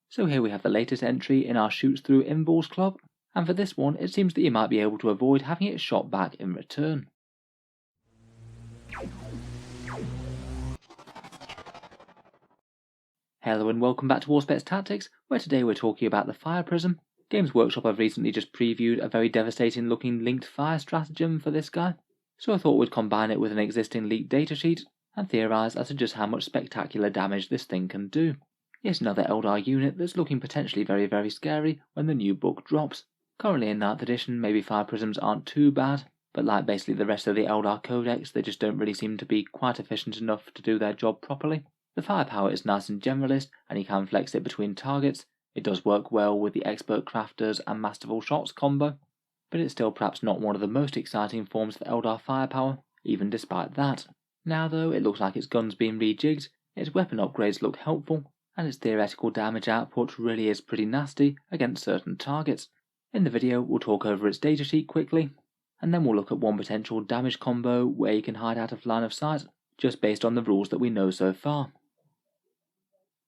So here we have the latest entry in our Shoots Through Invuls club, and for this one it seems that you might be able to avoid having it shot back in return. Hello and welcome back to Warspets Tactics, where today we're talking about the Fire Prism. Games Workshop have recently just previewed a very devastating looking linked fire stratagem for this guy, so I thought we'd combine it with an existing leaked datasheet and theorise as to just how much spectacular damage this thing can do. Yet another Eldar unit that's looking potentially very scary when the new book drops. Currently in 9th edition, maybe Fire Prisms aren't too bad, but like basically the rest of the Eldar Codex, they just don't really seem to be quite efficient enough to do their job properly. The firepower is nice and generalist, and you can flex it between targets. It does work well with the Expert Crafters and Masterful Shots combo, but it's still perhaps not one of the most exciting forms of Eldar firepower, even despite that. Now though, it looks like its guns being rejigged, its weapon upgrades look helpful, and its theoretical damage output really is pretty nasty against certain targets. In the video we'll talk over its datasheet quickly, and then we'll look at one potential damage combo where you can hide out of line of sight, just based on the rules that we know so far.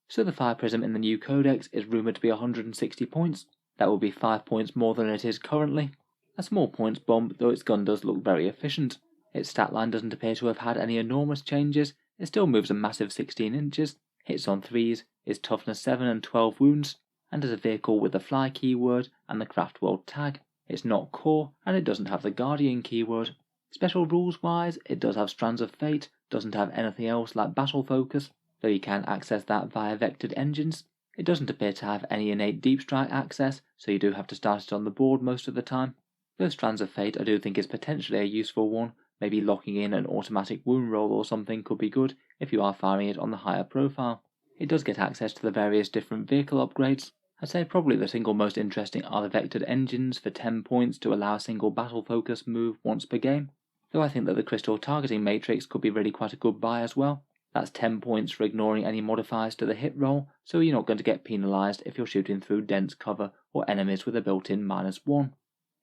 So the Fire Prism in the new codex is rumoured to be 160 points. That will be 5 points more than it is currently. A small points bump, though its gun does look very efficient. Its stat line doesn't appear to have had any enormous changes. It still moves a massive 16 inches, hits on 3s, is toughness 7 and 12 wounds, and as a vehicle with the fly keyword and the craft world tag. It's not core, and it doesn't have the guardian keyword. Special rules wise, it does have Strands of Fate, doesn't have anything else like battle focus, though you can access that via vectored engines. It doesn't appear to have any innate deep strike access, so you do have to start it on the board most of the time. Those Strands of Fate I do think is potentially a useful one. Maybe locking in an automatic wound roll or something could be good if you are firing it on the higher profile. It does get access to the various different vehicle upgrades. I'd say probably the single most interesting are the vectored engines for 10 points to allow a single battle focus move once per game, though I think that the crystal targeting matrix could be really quite a good buy as well. That's 10 points for ignoring any modifiers to the hit roll, so you're not going to get penalised if you're shooting through dense cover or enemies with a built-in -1.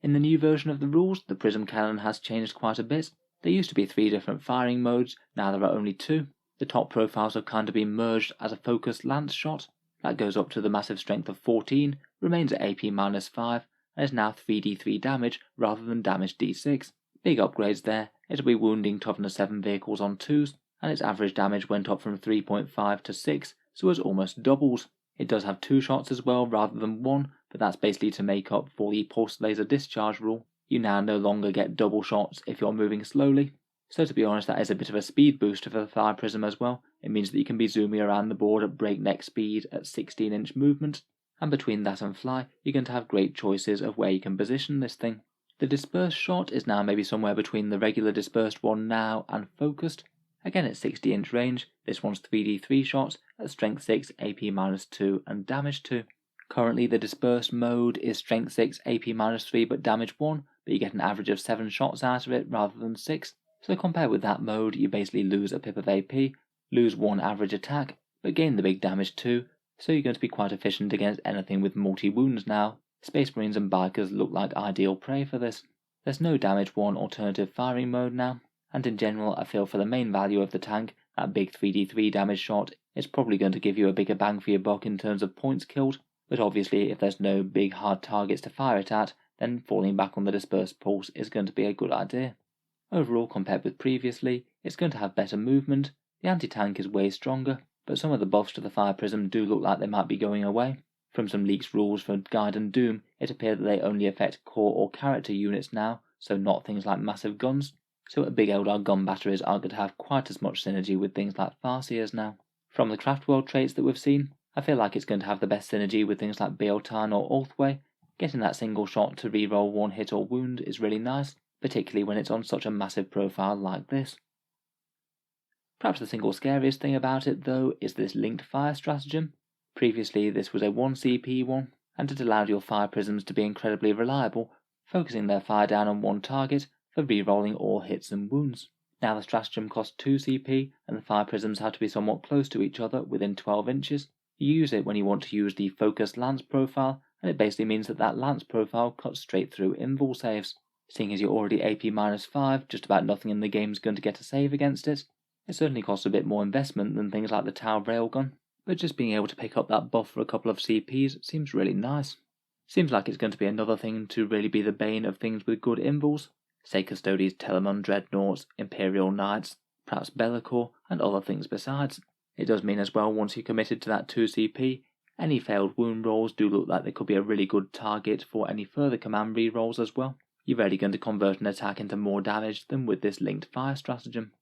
In the new version of the rules, the Prism cannon has changed quite a bit. There used to be 3 different firing modes, now there are only 2. The top profiles have kind of been merged as a focused lance shot. That goes up to the massive strength of 14, remains at AP -5, and is now 3d3 damage rather than damage d6. Big upgrades there. It'll be wounding toughness 7 vehicles on 2s, and its average damage went up from 3.5 to 6, so it's almost doubled. It does have 2 shots as well rather than 1, but that's basically to make up for the pulse laser discharge rule. You now no longer get double shots if you're moving slowly. So to be honest, that is a bit of a speed booster for the Fire Prism as well. It means that you can be zooming around the board at breakneck speed at 16-inch movement, and between that and fly, you're going to have great choices of where you can position this thing. The dispersed shot is now maybe somewhere between the regular dispersed one now and focused. Again at 60-inch range, this one's 3d3 shots at strength 6, AP -2 and damage 2. Currently the dispersed mode is strength 6, AP -3 but damage 1, but you get an average of 7 shots out of it rather than 6. So compared with that mode, you basically lose a pip of AP, lose 1 average attack, but gain the big damage too, so you're going to be quite efficient against anything with multi-wounds now. Space Marines and Bikers look like ideal prey for this. There's no damage 1 alternative firing mode now, and in general I feel for the main value of the tank, that big 3d3 damage shot is probably going to give you a bigger bang for your buck in terms of points killed, but obviously if there's no big hard targets to fire it at, then falling back on the dispersed pulse is going to be a good idea. Overall, compared with previously, it's going to have better movement, the anti-tank is way stronger, but some of the buffs to the Fire Prism do look like they might be going away. From some leaks rules for Guide and Doom, it appeared that they only affect core or character units now, so not things like massive guns, so big Eldar gun batteries aren't going to have quite as much synergy with things like Farseers now. From the craft world traits that we've seen, I feel like it's going to have the best synergy with things like Bealtan or Ulthway. Getting that single shot to reroll 1 hit or wound is really nice, particularly when it's on such a massive profile like this. Perhaps the single scariest thing about it though is this linked fire stratagem. Previously this was a 1 CP one, and it allowed your Fire Prisms to be incredibly reliable, focusing their fire down on 1 target for rerolling all hits and wounds. Now the stratagem costs 2 CP, and the Fire Prisms have to be somewhat close to each other within 12 inches. You use it when you want to use the focused lance profile, and it basically means that that lance profile cuts straight through invul saves. Seeing as you're already AP -5, just about nothing in the game is going to get a save against it. It certainly costs a bit more investment than things like the Tau Railgun, but just being able to pick up that buff for a couple of CPs seems really nice. Seems like it's going to be another thing to really be the bane of things with good invuls, say Custodes, Telemon, Dreadnoughts, Imperial Knights, perhaps Bellicor, and other things besides. It does mean as well, once you're committed to that 2 CP, any failed wound rolls do look like they could be a really good target for any further command rerolls as well. You're really going to convert an attack into more damage than with this linked fire stratagem.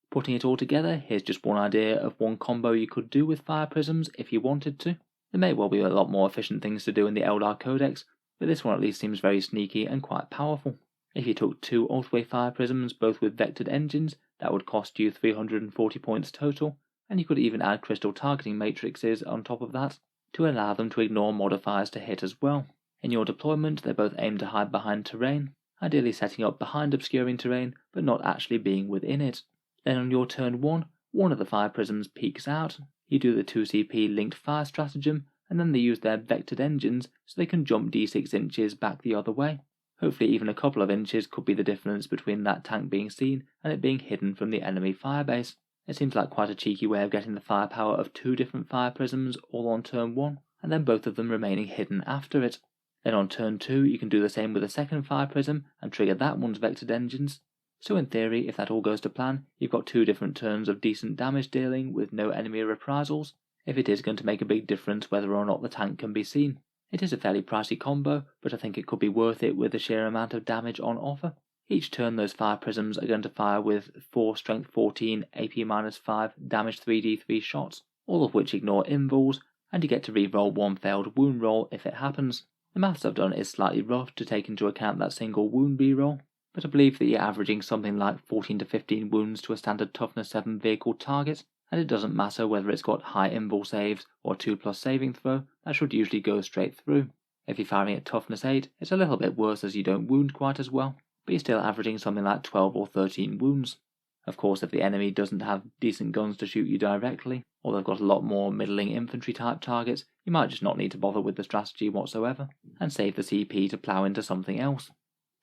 Putting it all together, here's just one idea of one combo you could do with Fire Prisms if you wanted to. There may well be a lot more efficient things to do in the Eldar Codex, but this one at least seems very sneaky and quite powerful. If you took 2 Ulthway Fire Prisms, both with vectored engines, that would cost you 340 points total, and you could even add crystal targeting matrices on top of that, to allow them to ignore modifiers to hit as well. In your deployment, they both aim to hide behind terrain, ideally setting up behind obscuring terrain, but not actually being within it. Then on your turn 1, one of the Fire Prisms peeks out, you do the 2 CP linked fire stratagem, and then they use their vectored engines so they can jump d6 inches back the other way. Hopefully even a couple of inches could be the difference between that tank being seen and it being hidden from the enemy firebase. It seems like quite a cheeky way of getting the firepower of 2 different Fire Prisms all on turn 1, and then both of them remaining hidden after it. Then on turn 2 you can do the same with a second Fire Prism and trigger that one's vectored engines. So in theory, if that all goes to plan, you've got 2 different turns of decent damage dealing with no enemy reprisals, if it is going to make a big difference whether or not the tank can be seen. It is a fairly pricey combo, but I think it could be worth it with the sheer amount of damage on offer. Each turn those Fire Prisms are going to fire with 4 Strength 14, AP-5, Damage 3d3 shots, all of which ignore invuls, and you get to re-roll 1 failed wound roll if it happens. The maths I've done is slightly rough to take into account that single wound re-roll, but I believe that you're averaging something like 14 to 15 wounds to a standard toughness 7 vehicle target, and it doesn't matter whether it's got high invul saves or 2+ saving throw, that should usually go straight through. If you're firing at toughness 8, it's a little bit worse as you don't wound quite as well, but you're still averaging something like 12 or 13 wounds. Of course, if the enemy doesn't have decent guns to shoot you directly, or they've got a lot more middling infantry type targets, you might just not need to bother with the strategy whatsoever, and save the CP to plough into something else.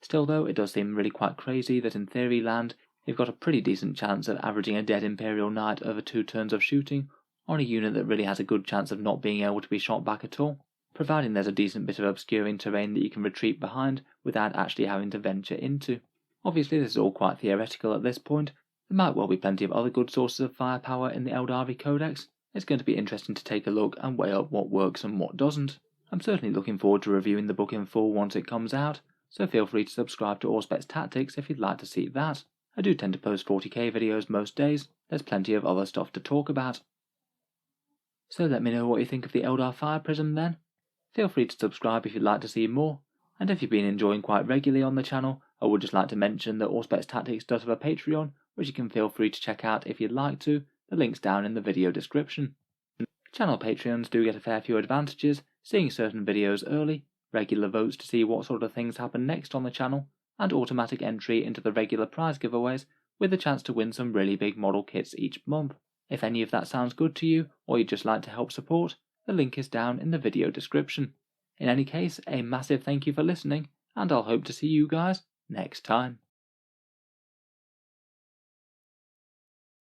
Still though, it does seem really quite crazy that in theory land, you've got a pretty decent chance of averaging a dead Imperial Knight over 2 turns of shooting, on a unit that really has a good chance of not being able to be shot back at all, providing there's a decent bit of obscuring terrain that you can retreat behind without actually having to venture into. Obviously this is all quite theoretical at this point. There might well be plenty of other good sources of firepower in the Eldari Codex. It's going to be interesting to take a look and weigh up what works and what doesn't. I'm certainly looking forward to reviewing the book in full once it comes out, so feel free to subscribe to Auspex Tactics if you'd like to see that. I do tend to post 40k videos most days, there's plenty of other stuff to talk about. So let me know what you think of the Eldar Fire Prism then. Feel free to subscribe if you'd like to see more, and if you've been enjoying quite regularly on the channel, I would just like to mention that Auspex Tactics does have a Patreon, which you can feel free to check out if you'd like to, the link's down in the video description. Channel Patreons do get a fair few advantages, seeing certain videos early, regular votes to see what sort of things happen next on the channel, and automatic entry into the regular prize giveaways, with a chance to win some really big model kits each month. If any of that sounds good to you, or you'd just like to help support, the link is down in the video description. In any case, a massive thank you for listening, and I'll hope to see you guys next time.